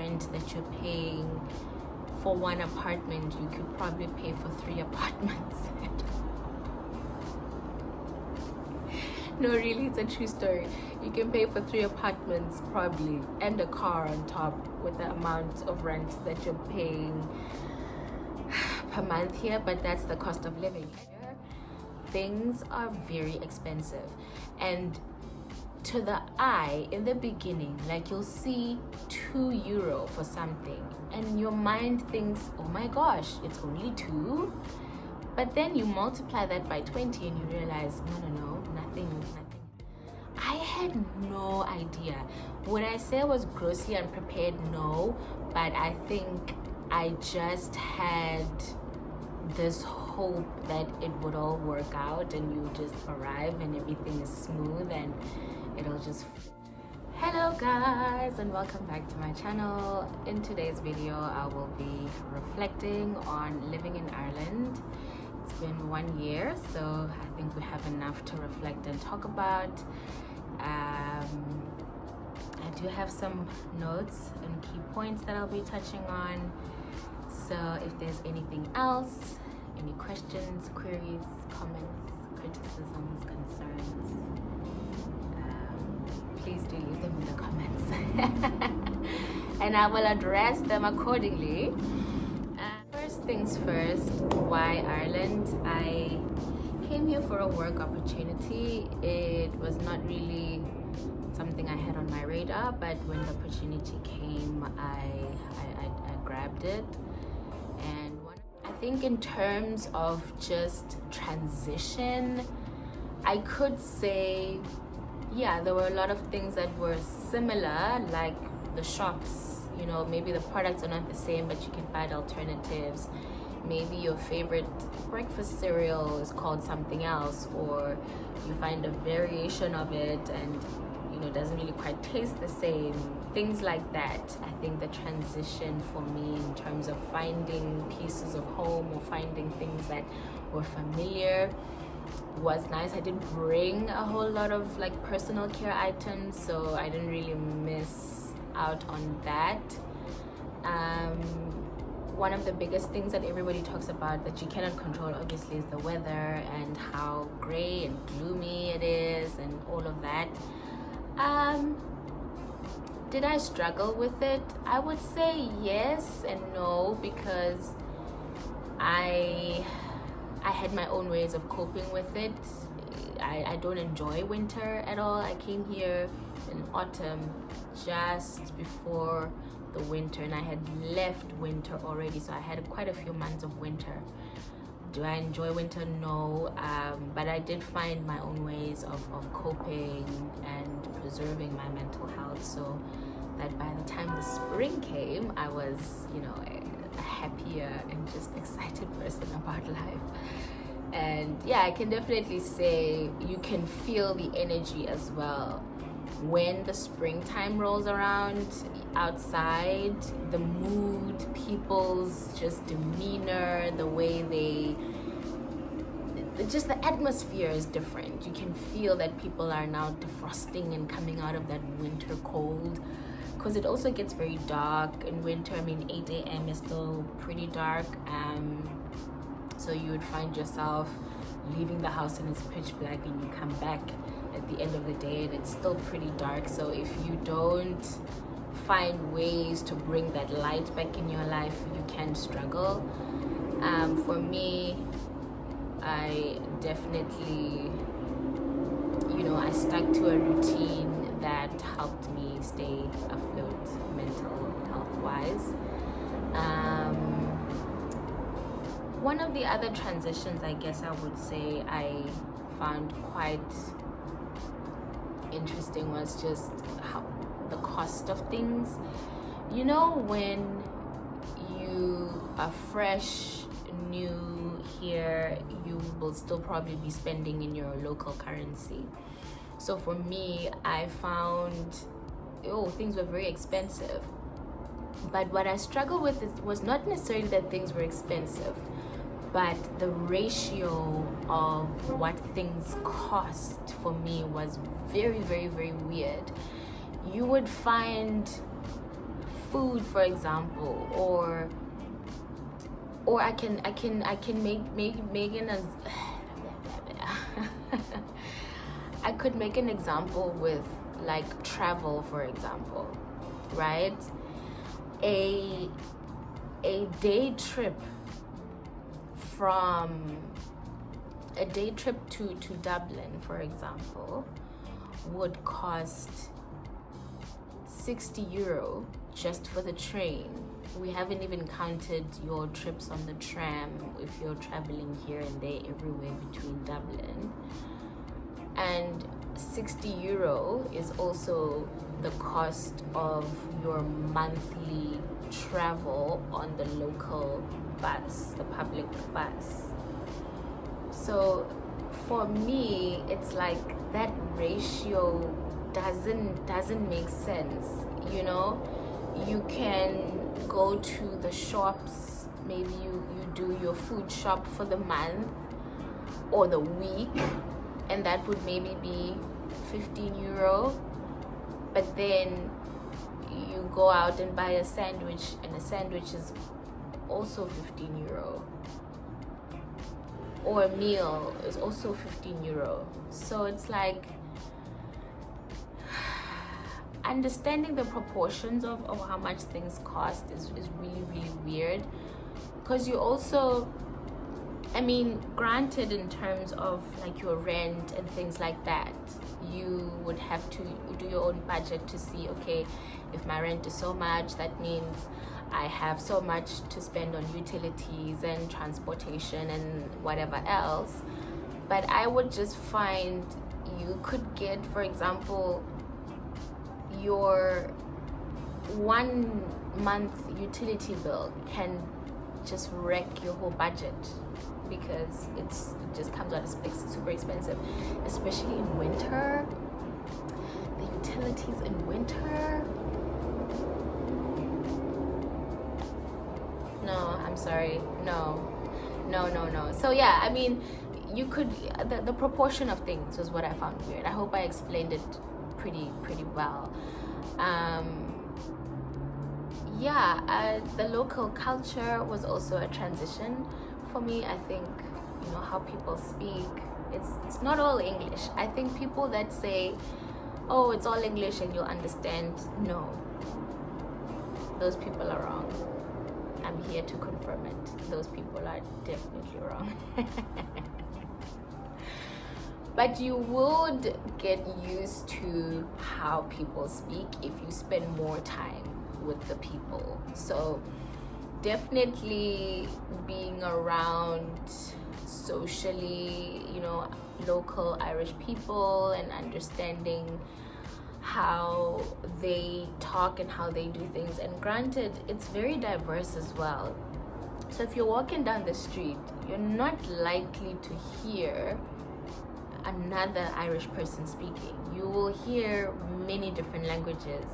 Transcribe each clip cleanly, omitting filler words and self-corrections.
rent that you're paying for one apartment, you could probably pay for 3 apartments. No, really, it's a true story. You can pay for 3 apartments probably, and a car on top, with the amount of rent that you're paying per month here. But that's the cost of living here. Things are very expensive, and to the eye in the beginning, like, you'll see €2 for something and your mind thinks, oh my gosh, it's only 2. But then you multiply that by 20 and you realize, no, nothing. I had no idea. Would I say I was grossly unprepared? No, but I think I just had this hope that it would all work out and you just arrive and everything is smooth and it'll just... Hello guys, and welcome back to my channel. In today's video I will be reflecting on living in Ireland. It's been 1 year, so I think we have enough to reflect and talk about. I do have some notes and key points that I'll be touching on. So if there's anything else, any questions, queries, comments, criticisms, concerns, please do leave them in the comments and I will address them accordingly. First things first, why Ireland? I came here for a work opportunity. It was not really something I had on my radar, but when the opportunity came, I grabbed it. And I think in terms of just transition, I could say, yeah, there were a lot of things that were similar, like the shops. You know, maybe the products are not the same, but you can find alternatives. Maybe your favorite breakfast cereal is called something else, or you find a variation of it and, you know, it doesn't really quite taste the same. Things like that. I think the transition for me in terms of finding pieces of home or finding things that were familiar was nice. I didn't bring a whole lot of like personal care items, so I didn't really miss out on that. One of the biggest things that everybody talks about that you cannot control obviously is the weather and how gray and gloomy it is and all of that. Did I struggle with it? I would say yes and no, because I had my own ways of coping with it. I don't enjoy winter at all. I came here in autumn just before the winter, and I had left winter already, so I had quite a few months of winter. Do I enjoy winter? No, but I did find my own ways of coping and preserving my mental health, so that by the time the spring came, I was, you know, a happier and just excited person about life. And yeah, I can definitely say you can feel the energy as well when the springtime rolls around. Outside, the mood, people's just demeanor, the way just the atmosphere is different. You can feel that people are now defrosting and coming out of that winter cold, because it also gets very dark in winter. I mean, 8 a.m. is still pretty dark, so you would find yourself leaving the house and it's pitch black, and you come back at the end of the day and it's still pretty dark. So if you don't find ways to bring that light back in your life, you can struggle. For me, I definitely, you know, I stuck to a routine that helped me stay afloat mental health wise. One of the other transitions, I guess I would say, I found quite interesting was just how the cost of things. You know, when you are fresh, new here, you will still probably be spending in your local currency. So for me, I found, things were very expensive. But what I struggled with was not necessarily that things were expensive, but the ratio of what things cost for me was very, very, very weird. You would find food, for example, or I can make an as I could make an example with like travel, for example, right? A day trip to Dublin, for example, would cost €60 just for the train. We haven't even counted your trips on the tram if you're traveling here and there everywhere between Dublin. And €60 is also the cost of your monthly travel on the local bus, the public bus. So for me, it's like that ratio doesn't make sense. You know, you can go to the shops, maybe you do your food shop for the month or the week, and that would maybe be €15, but then you go out and buy a sandwich, and a sandwich is also €15, or a meal is also €15. So it's like understanding the proportions of how much things cost is really, really weird, because you also, I mean, granted, in terms of like your rent and things like that, you would have to do your own budget to see, okay, if my rent is so much, that means I have so much to spend on utilities and transportation and whatever else. But I would just find you could get, for example, your 1 month utility bill can just wreck your whole budget, because it just comes out as super expensive, especially in winter. The utilities in winter, no, I'm sorry, no. So yeah, I mean, you could, the proportion of things was what I found weird. I hope I explained it pretty well. The local culture was also a transition for me. I think, you know, how people speak, it's not all English. I think people that say, oh, it's all English and you'll understand, no, those people are wrong. I'm here to confirm it. Those people are definitely wrong. But you would get used to how people speak if you spend more time with the people. So definitely being around socially, you know, local Irish people and understanding how they talk and how they do things. And granted, it's very diverse as well. So if you're walking down the street, you're not likely to hear another Irish person speaking. You will hear many different languages.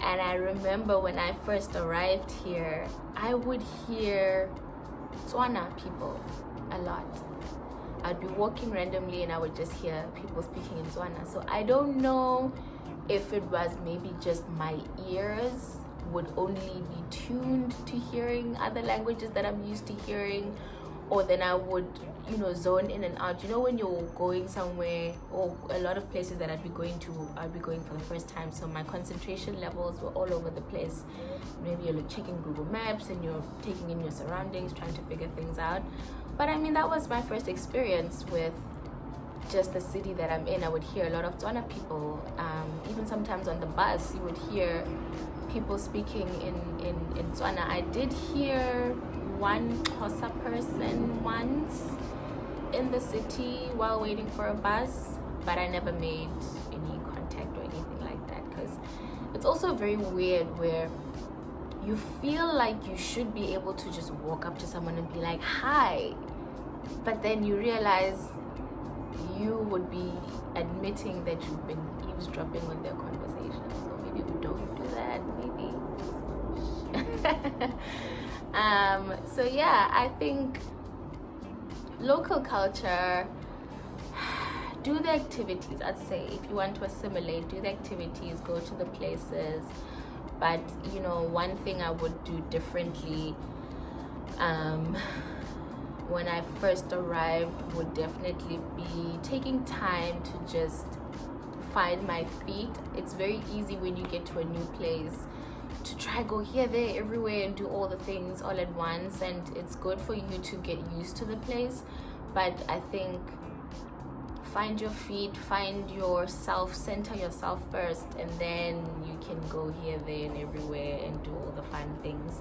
And I remember when I first arrived here, I would hear Tswana people a lot. I'd be walking randomly and I would just hear people speaking in Tswana. So I don't know if it was maybe just my ears would only be tuned to hearing other languages that I'm used to hearing, or then I would, you know, zone in and out. You know, when you're going somewhere, or a lot of places that I'd be going for the first time, so my concentration levels were all over the place. Maybe you're checking Google Maps and you're taking in your surroundings, trying to figure things out. But I mean, that was my first experience with just the city that I'm in. I would hear a lot of Tswana people. Even sometimes on the bus, you would hear people speaking in Tswana. I did hear one Xhosa person once in the city while waiting for a bus, but I never made any contact or anything like that, because it's also very weird where you feel like you should be able to just walk up to someone and be like, hi, but then you realize you would be admitting that you've been eavesdropping on their conversation. So maybe we don't do that, maybe. So yeah, I think local culture, do the activities. I'd say if you want to assimilate, do the activities, go to the places, But you know, one thing I would do differently when I first arrived would definitely be taking time to just find my feet. It's very easy when you get to a new place to try go here, there, everywhere and do all the things all at once, and it's good for you to get used to the place. But I think find your feet, find yourself, center yourself first, and then you can go here, there and everywhere and do all the fun things,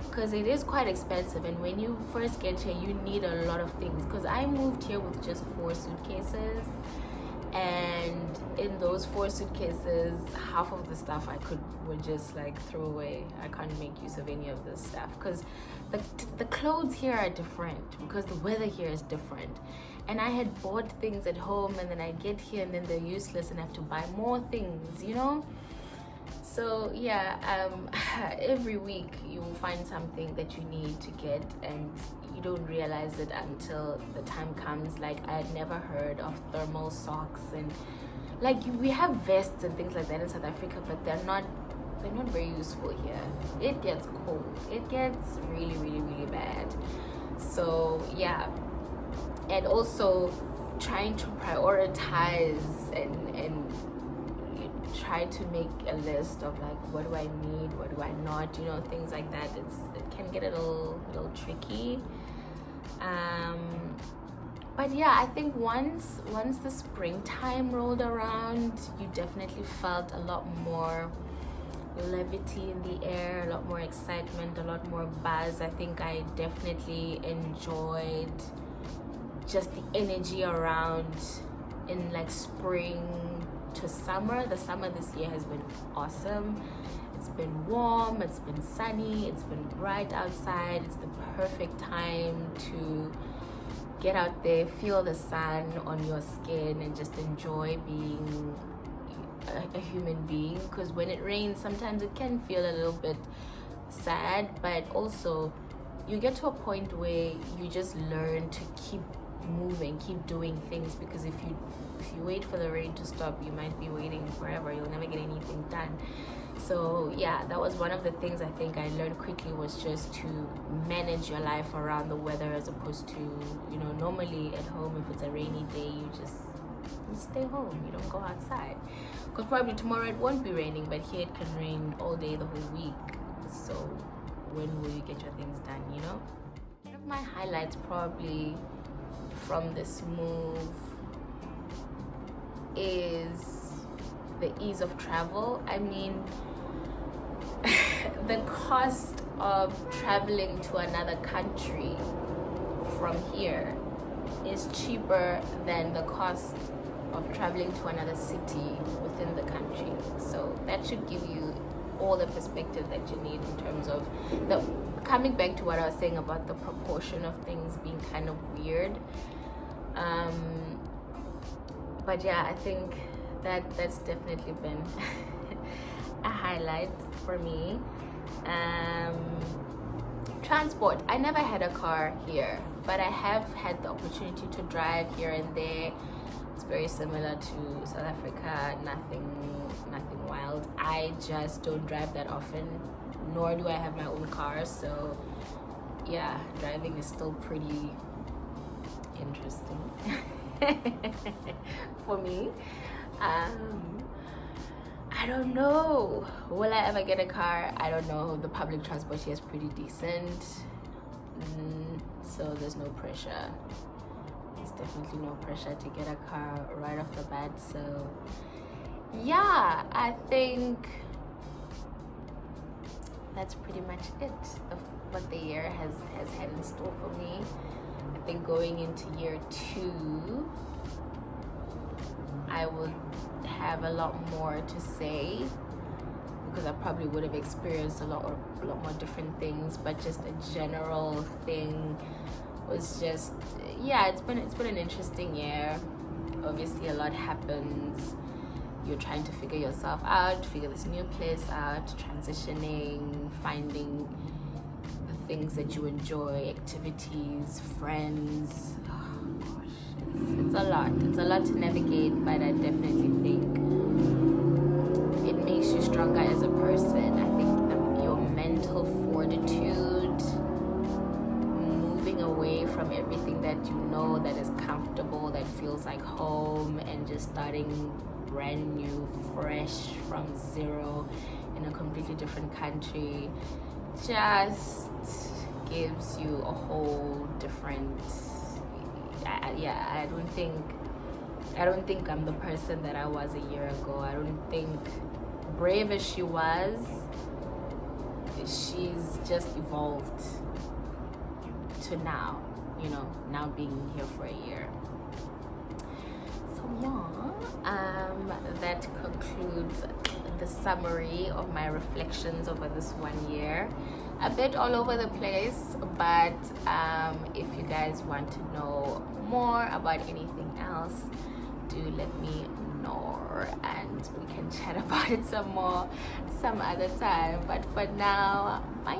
because it is quite expensive. And when you first get here, you need a lot of things, because I moved here with just 4 suitcases, and in those 4 suitcases, half of the stuff would just like throw away. I can't make use of any of this stuff, because the clothes here are different, because the weather here is different. And I had bought things at home, and then I get here and then they're useless and I have to buy more things, you know. So yeah, every week you will find something that you need to get, and you don't realize it until the time comes. Like, I had never heard of thermal socks, and like we have vests and things like that in South Africa, but they're not very useful here. It gets cold, it gets really, really, really bad. So yeah, and also trying to prioritize and try to make a list of like, what do I need, what do I not, you know, things like that. It can get a little tricky. But yeah, I think once the springtime rolled around, you definitely felt a lot more levity in the air, a lot more excitement, a lot more buzz. I think I definitely enjoyed just the energy around in like spring to summer. The summer this year has been awesome. It's been warm, it's been sunny, it's been bright outside. It's the perfect time to get out there, feel the sun on your skin, and just enjoy being a human being. Because when it rains, sometimes it can feel a little bit sad, but also you get to a point where you just learn to keep moving, keep doing things, because if you wait for the rain to stop, you might be waiting forever. You'll never get anything done. So yeah, that was one of the things I think I learned quickly, was just to manage your life around the weather, as opposed to, you know, normally at home, if it's a rainy day, you stay home, you don't go outside, because probably tomorrow it won't be raining, but here it can rain all day the whole week. So when will you get your things done, you know? One of my highlights probably from this move is the ease of travel. I mean, the cost of traveling to another country from here is cheaper than the cost of traveling to another city within the country. So that should give you all the perspective that you need in terms of the, coming back to what I was saying about the proportion of things being kind of weird. But yeah, I think that's definitely been a highlight for me. Transport, I never had a car here, but I have had the opportunity to drive here and there. It's very similar to South Africa, nothing wild. I just don't drive that often, nor do I have my own car. So yeah, driving is still pretty interesting for me. I don't know, will I ever get a car? I don't know. The public transport here is pretty decent, so there's no pressure. There's definitely no pressure to get a car right off the bat. So yeah, I think that's pretty much it of what the year has had in store for me. I think going into year 2, I would have a lot more to say, because I probably would have experienced a lot more different things. But just a general thing was just, yeah, it's been an interesting year. Obviously a lot happens. You're trying to figure yourself out, figure this new place out, transitioning, finding the things that you enjoy, activities, friends. It's a lot to navigate, but I definitely think it makes you stronger as a person. I think know that is comfortable, that feels like home, and just starting brand new, fresh from zero in a completely different country just gives you a whole different I don't think I'm the person that I was a year ago. I don't think, brave as she was, she's just evolved to now, now being here for a year. So yeah, that concludes the summary of my reflections over this 1 year. A bit all over the place, but if you guys want to know more about anything else, do let me know and we can chat about it some more some other time. But for now, bye.